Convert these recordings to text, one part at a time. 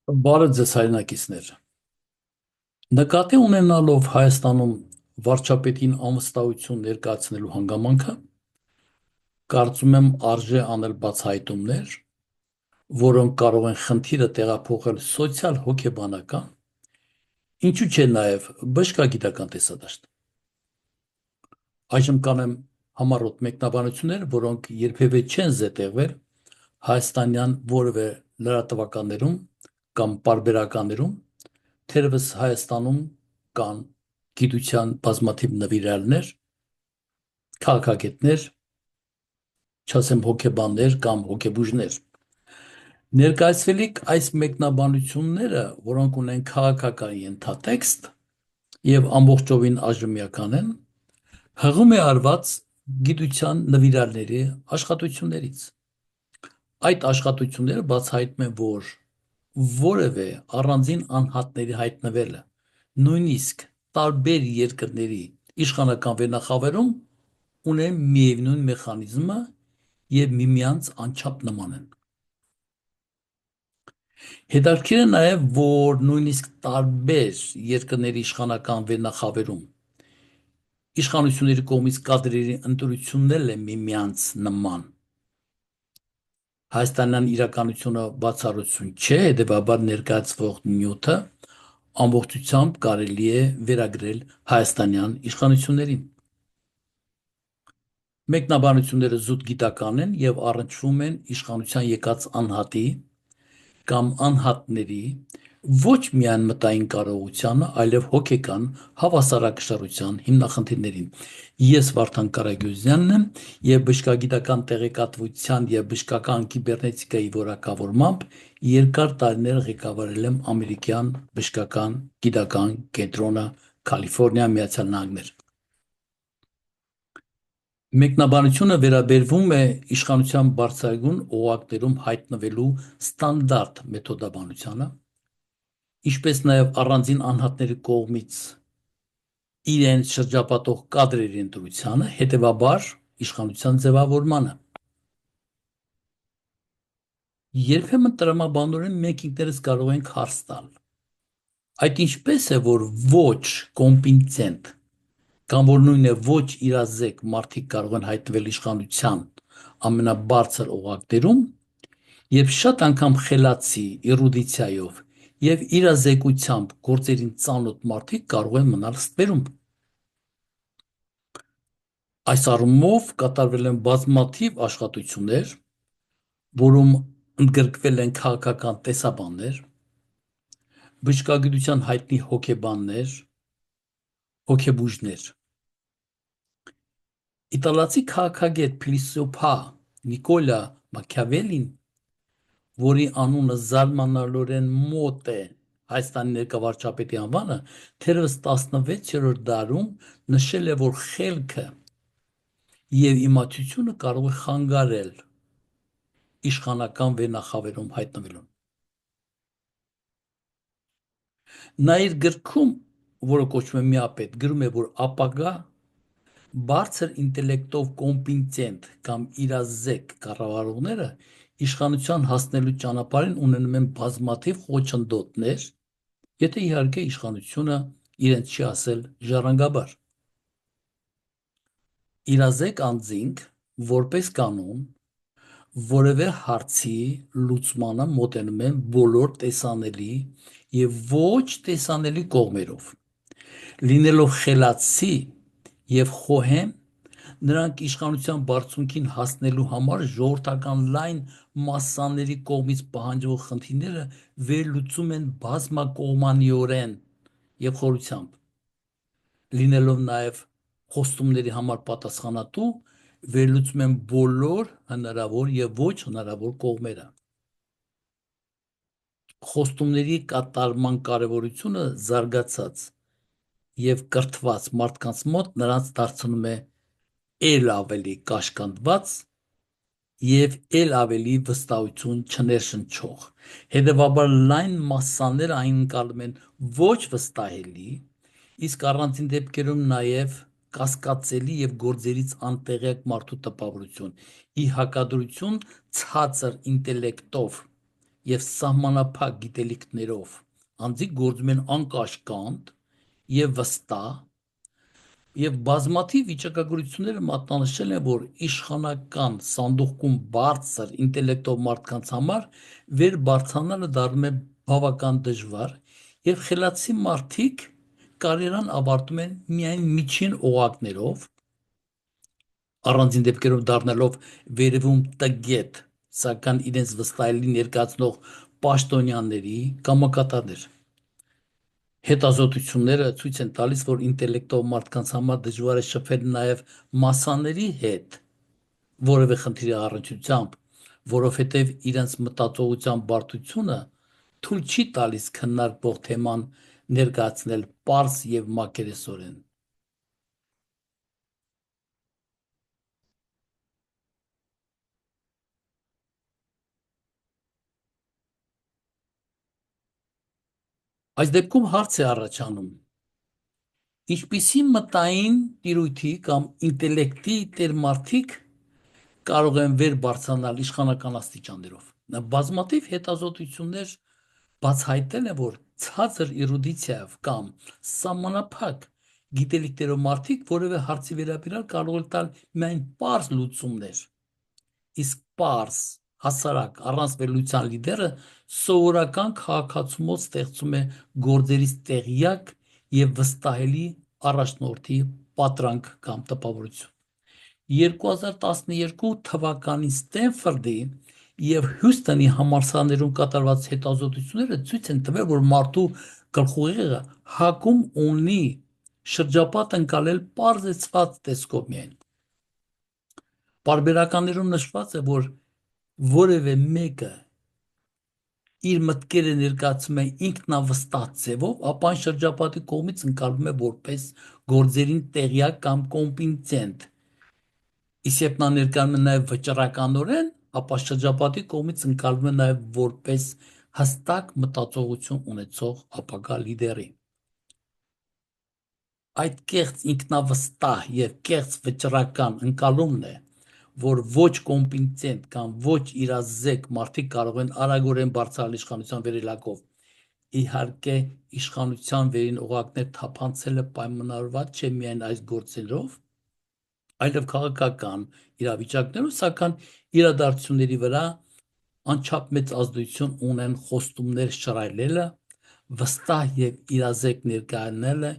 Բարև ձեզ հայրենակիցներ։ Նկատի ունենալով Հայաստանում վարչապետին անվստահություն ներկայացնելու հանգամանքը, կարծում եմ արժե անել բացահայտումներ, որոնք կարող են խնդիրը տեղափոխել սոցիալ-հոգեբանական, ինչու՞ չէ նաև բժշկագիտական տեսադաշտ։ Այժմ կանեմ համառոտ մեկնաբանություններ, որոնք երբևէ չեն զետեղվել հայաստանյան որևէ լրատվականներում կամ պարբերականներում, թերևս Հայաստանում կան գիտության բազմաթիվ նվիրյալներ, քաղաքագետներ, չասեմ հոգեբաններ կամ հոգեբուժներ։ Ներկայացվելիք այս մեկնաբանությունները, որոնք ունեն քաղաքական ենթատեքստ եւ ամբողջովին այժմյական են, հղում է արված գիտության նվիրյալների աշխատություններից։ Այդ աշխատությունները բացահայտում են, որ որևէ առանձին անհատների հայտնվելը, նույնիսկ տարբեր երկրների իշխանական վերնախավերում ունեն միևնույն մեխանիզմը եւ միմյանց անչափ նման են։ Հետաքրքիր է նաև, որ նույնիսկ տարբեր երկրների իշխանական վերնախավերում իշխանությունների կողմից կադրերի ընտրությունն է միմյանց նման։ Հայաստանյան իրականությունը բացառություն չէ, հետևաբար ներկայացվող նյութը ամբողջությամբ կարելի է վերագրել հայաստանյան իշխանություններին։ Մեկնաբանությունները զուտ գիտական են եւ առնչվում են իշխանության եկած անհատի կամ անհատների ոչ միայն մտային կարողությանը, այլև հոգեկան հավասարակշռության հիմնախնդիրներին։ Ես Վարդան Կարագյուզյանն եմ եւ բժշկագիտական տեղեկատվության եւ բժշկական կիբեռնետիկայի որակավորմամբ երկար տարիներ ղեկավարել եմ ամերիկյան բժշկական գիտական կենտրոնը Կալիֆոռնիա, Միացյալ Նահանգներ։ Մեկնաբանությունը վերաբերվում է իշխանության բարձրագույն օղակներում հայտնվելու ստանդարտ մեթոդաբանությանը, ինչպես նաև առանձին անհատների կողմից իրեն շրջապատող կադրերի ընտրությանը, հետևաբար իշխանության ձևավորմանը։ Երբեմն տրամաբանորեն մենք ինքներս կարող ենք հարց տալ. այդ ինչպես է, որ ոչ կոմպետենտ կամ որ նույնն է ոչ իրազեկ մարդիկ կարող են հայտնվել իշխանության ամենաբարձր օղակներում, եւ շատ անգամ խելացի էրուդիցիայով եւ իրազեկությամբ գործերին ծանոթ մարդիկ կարող են մնալ ստվերում։ Այս առումով կատարվել են բազմաթիվ աշխատություններ, որում ընդգրկվել են քաղաքական տեսաբաններ, բժշկագիտության հայտնի հոգեբաններ, հոգեբուժներ։ Իտալացի քաղաքագետ փիլիսոփա Նիկոլա Մաքիավելին, որի անունը զարմանալիորեն մոտ է Հայաստանի ներկայ անվանը, թերևս 16-րդ դարում նշել է, որ խելքը եւ իմացությունը կարող է խանգարել իշխանական վերնախավերում հայտնվելուն։ Նա իր գրքում, որը կոչվում է Միապետ, գրում է, որ ապագա բարձր ինտելեկտով կոմպետենտ կամ իրազեկ կառավարողները իշխանության հասնելու ճանապարհին ունենում են բազմաթիվ խոչընդոտներ, եթե իհարկե իշխանությունը իրենց չի ասել ժառանգաբար։ Իրազեկ անձինք, որպես կանոն, որևէ հարցի լուծմանը մոտենում են բոլոր տեսանելի եւ ոչ տեսանելի կողմերով։ Լինելով խելացի եւ խոհեմ, նրանք իշխանության բարձունքին հասնելու համար ժողովրդական լայն մասսաների կողմից պահանջվող խնդիրները վերլուծում են բազմակողմանիորեն եւ խորությամբ, լինելով նաեւ խոստումների համար պատասխանատու, վերլուծում են բոլոր հնարավոր եւ ոչ հնարավոր կողմերը։ Խոստումների կատարման կարևորությունը զարգացած եւ կրթված մարդկանց մոտ նրանց դարձնում է ել ավելի կաշկանդված եւ ել ավելի վստահություն չներշնչող։ Հետևաբար լայն մասսաները այն ընկալում են ոչ վստահելի, իսկ առանձին դեպքերում նաեւ կասկածելի եւ գործերից անտեղյակ մարդու տպավորություն՝ ի հակադրություն ցածր ինտելեկտով եւ սահմանափակ գիտելիքներով անձի գործում են անկաշկանդ եւ վստահ եւ բազմաթիվ վիճակագրությունները մատնանշել են, որ իշխանական սանդուղքում բարձր ինտելեկտով մարդկանց համար վեր բարձրանալը դառնում է բավական դժվար եւ խելացի մարդիկ կարիերան ավարտում են միայն միջին օղակներով, առանձին դեպքերով դառնալով վերևում տգետ, սակայն իրենց վստահելի ներկայացնող պաշտոնյաների կամակատաներ։ Հետազոտությունները ցույց են տալիս, որ ինտելեկտով մարդկանց համար դժվար է շփվել նաև մասաների հետ որևէ խնդրի առնչությամբ, որովհետև իրենց մտածողության բարդությունը թույլ չի տալիս քննարկվող թեման ներկայացնել պարզ եւ մակերեսորեն։ Այս դեպքում հարց է առաջանում. ինչպիսի մտային տիրույթի կամ ինտելեկտի տերմարդիկ կարող են վեր բարձրանալ իշխանական աստիճաններով։ Նա բազմաթիվ հետազոտություններ բացահայտել է, որ ցածր էրուդիցիայով կամ սահմանափակ գիտելիքներով մարդիկ որևէ հարցի վերաբերյալ կարող են տալ միայն պարզ լուծումներ, իսկ պարզ, հասարակ, առանց վերլուծության լիդերը սովորական քաղաքացումով ստեղծում է գործերից տեղյակ եւ վստահելի առաջնորդի պատրանք կամ տպավորություն։ 2012 թվականի Ստենֆորդի եւ Հյուսթոնի համալսարաններում կատարված հետազոտությունները ցույց են տվել, որ մարդու գլխուղեղը հակում ունի շրջապատ ընկալել պարզեցված տեսքով միայն։ Պարբերականներում նշված է, որ որևէ մեկը իր մտքերը ներկայացում է ինքնավստահ ձևով, ապա այն շրջապատի կողմից ընկալվում է որպես գործերին տեղյակ կամ կոմպետենտ։ Իսկ երբ նա ներկայանում է նաև վճռականորեն, ապա շրջապատի կողմից ընկալվում է նաև որպես հստակ մտածողություն ունեցող ապագա լիդերի։ Այդ կեղծ ինքնավստահ եւ կեղծ վճռական ընկալումն է, որ ոչ կոմպետենտ կամ ոչ իրազեկ մարդիկ կարող են արագորեն բարձրանալ իշխանության վերելակով։ Իհարկե, իշխանության վերին օղակներ թափանցելը պայմանավորված չէ միայն այս գործերով, այլև քաղաքական իրավիճակներով, սակայն իրադարձությունների վրա անչափ մեծ ազդեցություն ունեն խոստումներ շռայլելը, վստահ եւ իրազեկ ներկայանալը,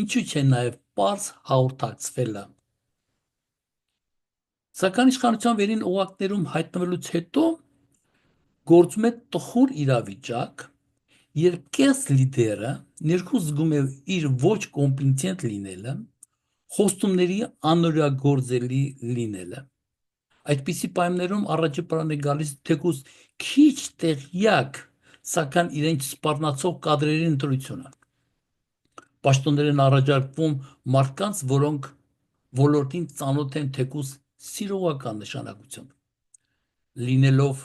ինչու՞ չէ նաեւ պարզ հաղորդակցվելը։ Սակայն իշխանության վերին օղակներում հայտնվելուց հետո գործում է տխուր իրավիճակ, երբ կես լիդերը ներքո զգում է իր ոչ կոմպետենտ լինելը, խոստումների անօրյագործելի լինելը։ Այդպիսի պայմաններում առաջի պլան է գալիս թեկուզ քիչ տեղյակ, սակայն իրենց սպառնացող կադրերի ընտրությունը։ Պաշտոններ են առաջարկվում մարդկանց, որոնք ոլորտին ծանոթ են թեկուզ սիրողական նշանակությամբ, լինելով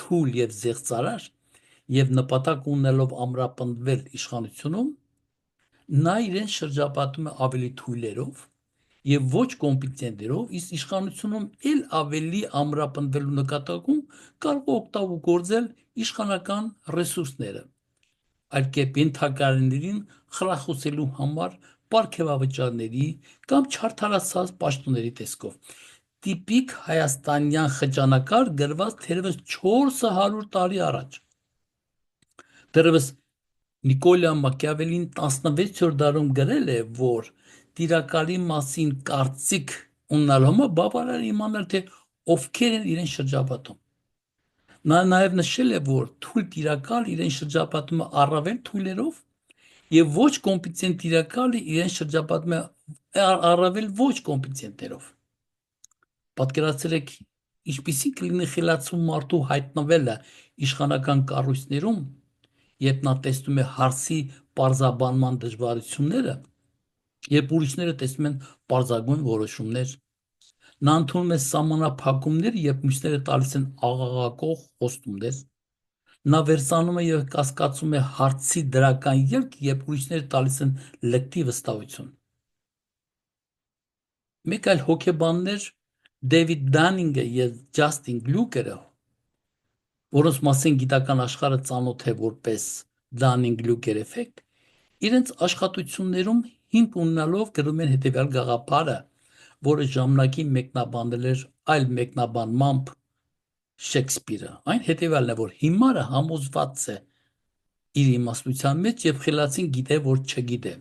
թույլ եւ զեղծարար եւ նպատակ ունենալով ամրապնդվել իշխանությունում, նա իրեն շրջապատում է ավելի թույլերով եւ ոչ կոմպետենտներով, իսկ իշխանությունում ել ավելի ամրապնդվելու նկատակում կարող է օգտագործել իշխանական ռեսուրսները, այլ կերպ ենթականերին խրախուսելու համար պարգևավճարների կամ չարդարացած պաշտոնների տեսքով։ Տիպիկ հայաստանյան խճանկար գրված թերևս 400 տարի առաջ։ Դեռևս Նիկոլա Մակիավելին 16-րդ դարում գրել է, որ տիրակալի մասին կարծիք ունենալու համար բավարար է իմանալ, թե ովքեր են իրեն շրջապատում։ Նա նաև նշել է, որ թույլ տիրակալ իրեն շրջապատում է առավել թույլերով եւ ոչ կոմպետենտ տիրակալը իրեն շրջապատում է առավել ոչ կոմպետենտներով։ Պատկերացրեք, ինչպիսի կլինի խելացու մարդու հայտնվելը իշխանական կառույցներում, երբ նա տեսնում է հարցի պարզաբանման դժվարությունները, երբ ուրիշները տեսնում են պարզագույն որոշումներ։ Նա ընդունում է սահմանափակումներ, երբ մյուսները տալիս են աղաղակող խոստումներ։ Նա վերցանում է եւ կասկածում է հարցի դրական ելք, երբ ուրիշները տալիս են լկտի վստահություն։ Մեկ այլ հոգեբաններ Դեվիդ Դանինգը եւ Ջաստին Գլուկերը որոնց մասին գիտական աշխարհը ծանոթ է որպես Dunning-Kruger էֆեկտ, իրենց աշխատություններում հիմք ունենալով գրում են հետևյալ գաղափարը, որը ժամանակին մեկնաբանել էր այլ մեկնաբանմամբ Շեքսպիրը։ Այն հետևյալն է, որ հիմարը համոզված է իր իմաստության մեջ եւ խելացին գիտե, որ չգիտե։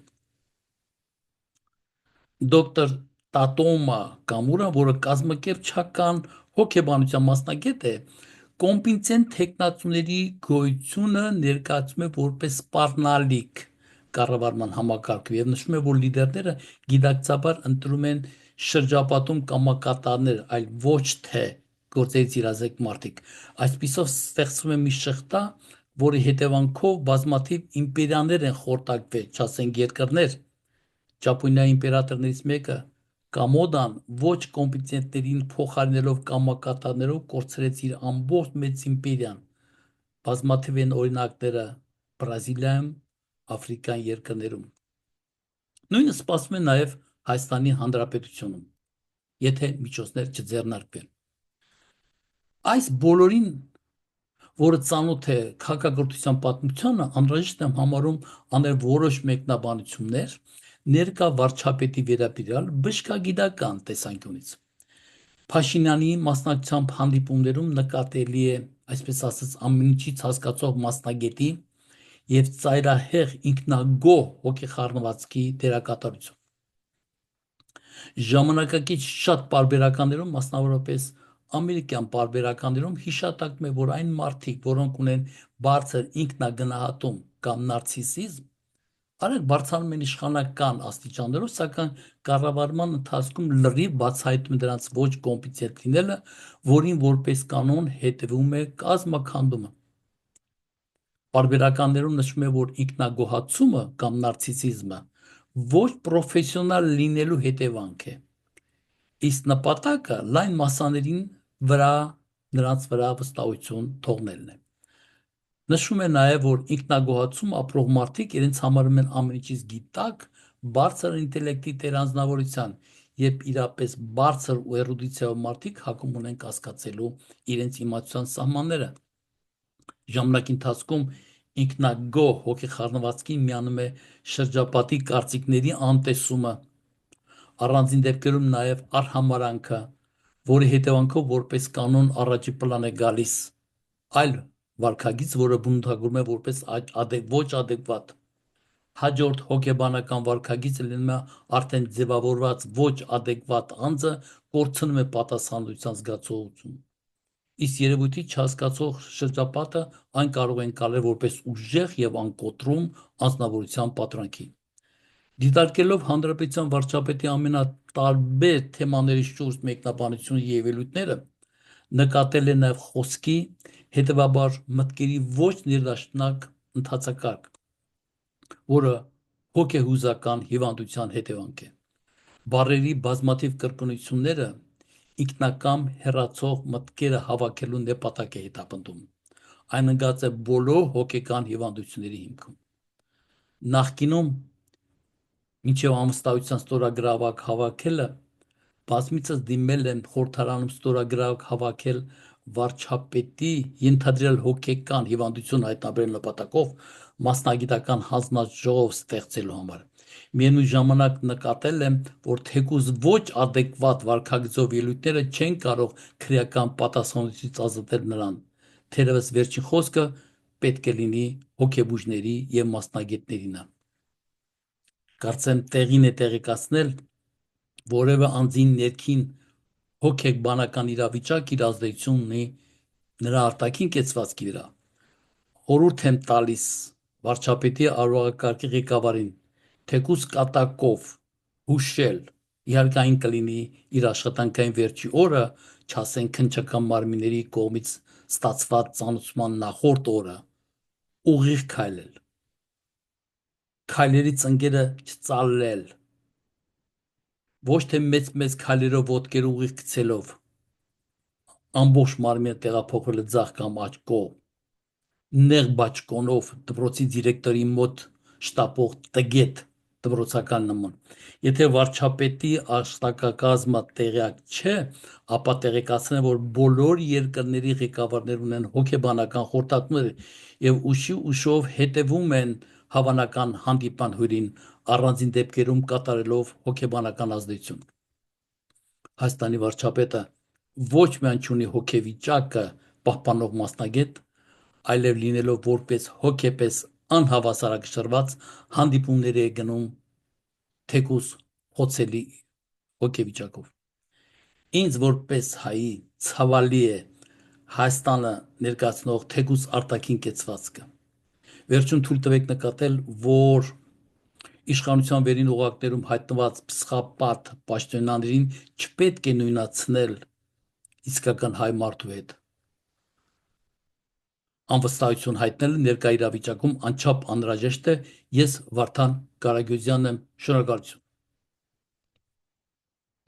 Դոկտոր Տատոմա Կամուրը, որը կազմակերպչական հոգեբանության մասնագետ է, կոմպետենտ թեկնածուների գոյությունը ներկայացնում է որպես սպառնալիք կառավարման համակարգում եւ նշում է, որ լիդերները գիտակցաբար ընտրում են շրջապատում կամակատարներ, այլ ոչ թե գործերից իրազեկ մարդիկ։ Այսպիսով ստեղծվում է մի շղթա, որի հետևանքով բազմաթիվ իմպերիաներ են խորտակվել, չասենք երկրներ։ Ճապոնիայի իմպերատորներից մեկը Կամոդան ոչ կոմպետենտներին փոխարինելով կամակատարներով կորցրեց իր ամբողջ մեծ իմպերիան։ Բազմաթիվ են օրինակները Բրազիլիայում, Աֆրիկյան երկրներում։ Նույնը սպասվում է նաև Հայաստանի Հանրապետությունում, եթե միջոցներ չձեռնարկվեն։ Այս բոլորին, որը ծանոթ է քաղաքագործության պատմությանը, անհրաժեշտ եմ համարում անել որոշ մեկնաբանություններ ներկա վարչապետի վերաբերյալ բժշկագիտական տեսանկյունից։ Փաշինյանի մասնակցությամբ հանդիպումներում նկատելի է, այսպես ասած, ամեն ինչից հասկացող մասնագետի եւ ծայրահեղ ինքնագոհ հոգեխառնվածքի դերակատարություն։ Ժամանակակից շատ պարբերականներում, մասնավորապես ամերիկյան պարբերականներում հիշատակվում է, որ այն մարդիկ, որոնք ունեն բարձր ինքնագնահատում կամ նարցիսիզմ, արագ բարձրանում են իշխանական աստիճաններով, սակայն կառավարման ընթացքում լրիվ բացահայտում է դրանց ոչ կոմպետենտ լինելը, որին որպես կանոն հետևում է կազմաքանդումը։ Պարբերականներում նշվում է, որ ինքնագոհացումը կամ նարցիսիզմը ոչ պրոֆեսիոնալ լինելու հետևանք է, իսկ նպատակը լայն մասաներին նրանց վրա վստահություն թողնելն է։ Նշվում է նաև, որ ինքնագոհացում ապրող մարդիկ իրենց համարում են ամեն ինչից գիտակ, բարձր ինտելեկտի տերանձնավորության, երբ իրապես բարձր ու էրուդիցիայով մարդիկ հակում ունեն կասկածելու իրենց իմացության սահմանները։ Ժամանակի ընթացքում ինքնագոհ հոգեխառնվածքին միանում է շրջապատի կարծիքների անտեսումը, առանձին դեպքերում նաև արհամարանքը, որի հետևանքով որպես կանոն առաջի պլան է գալիս այլ վարքագիծ, որը բնութագրում է որպես ոչ adekvat։ Հաջորդ հոգեբանական վարքագիծը լինում է արդեն ձևավորված ոչ adekvat անձը կորցնում է պատասխանատվության զգացողություն։ Իսկ երևույթի չհասկացող շրջապատը այն կարող է ընկալել որպես ուժեղ եւ անկոտրում անձնավորության պատրանքի։ Դիտարկելով հանրապետության վարչապետի ամենատարբեր թեմաների շուրջ մեկնաբանությունները եւ ելույթները, նկատել է նաեւ խոսքի, հետեւաբար մտքերի ոչ ներդաշնակ ընթացակարգ, որը հոգեհուզական հիվանդության հետևանք է։ Բառերի բազմաթիվ կրկնությունները ինքնակամ հեռացող մտքերը հավաքելու նպատակ է հետապնդում։ Այն ընկած է բոլոր հոգեկան հիվանդությունների հիմքում։ Նախկինում մինչև ամստայության ստորագրավակ հավաքելը բազմիցս դիմել են խորհրդարանում ստորագրավակ հավաքել վարչապետի ենթադրյալ հոգեկան հիվանդություն հայտնաբերելու նպատակով մասնագիտական հանձնաժողով ստեղծելու համար։ Միևնույն ժամանակ նկատել եմ, որ թեկուզ ոչ adekvat վարքագծով ելույթները չեն կարող քրեական պատասխանատվությունից ազատել նրան, թերևս վերջին խոսքը պետք է լինի հոգեբուժների եւ մասնագետներինը։ Կարծեմ տեղին է տեղեկացնել, որևէ անձին ներքին հոգեբանական իրավիճակ իր ազդեցություն ունի նրա արտաքին կեցվածքի վրա։ Խորհուրդ եմ տալիս վարչապետի արարողակարգի ղեկավարին թեկուզ կատակով հուշել, իհարկե այն կլինի իր աշխատանքային վերջի օրը, չասենք քննչական մարմինների կողմից ստացված ծանոթացման նախորդ օրը, ուղիղ քայլել, քայլերի ծնկները չծալել, ոչ թե մեծ քայլերով ոտքերը ուղիղ գցելով, ամբողջ մարմինը տեղափոխել ձախ կամ աջ կողմ, նեղ բաճկոնով դպրոցի դիրեկտորի մոտ շտապող տգետ դպրոցական նման։ Եթե վարչապետի աշխատակազմը տեղյակ չէ, ապա տեղեկացնեն, որ բոլոր երկրների ղեկավարներ ունեն հոգեբանական խորհրդատուներ եւ ուշով հետևում են հավանական հանդիպան հյուրին, առանձին դեպքերում կատարելով հոգեբանական ազդեցություն։ Հայաստանի վարչապետը ոչ միայն ունի հոգեվիճակը պահպանող մասնագետ, այլև լինելով որպես հոգեպես անհավասարակշռված հանդիպումների է գնում թեկուզ խոցելի հոգեվիճակով։ Ինձ որպես հայի ցավալի է Հայաստանը ներկայացնող թեկուզ արտաքին կեցվածքը։ Վերջում թույլ տվեք նկատել, որ իշխանության վերին օղակներում հայտնված պսիխոպաթ պաշտոնյաներին չպետք է նույնացնել իսկական հայ մարդու հետ։ Անվստահություն հայտնելը ներկա իրավիճակում անչափ անհրաժեշտ է։ Ես Վարդան Կարագյուզյանն եմ, շնորհակալություն։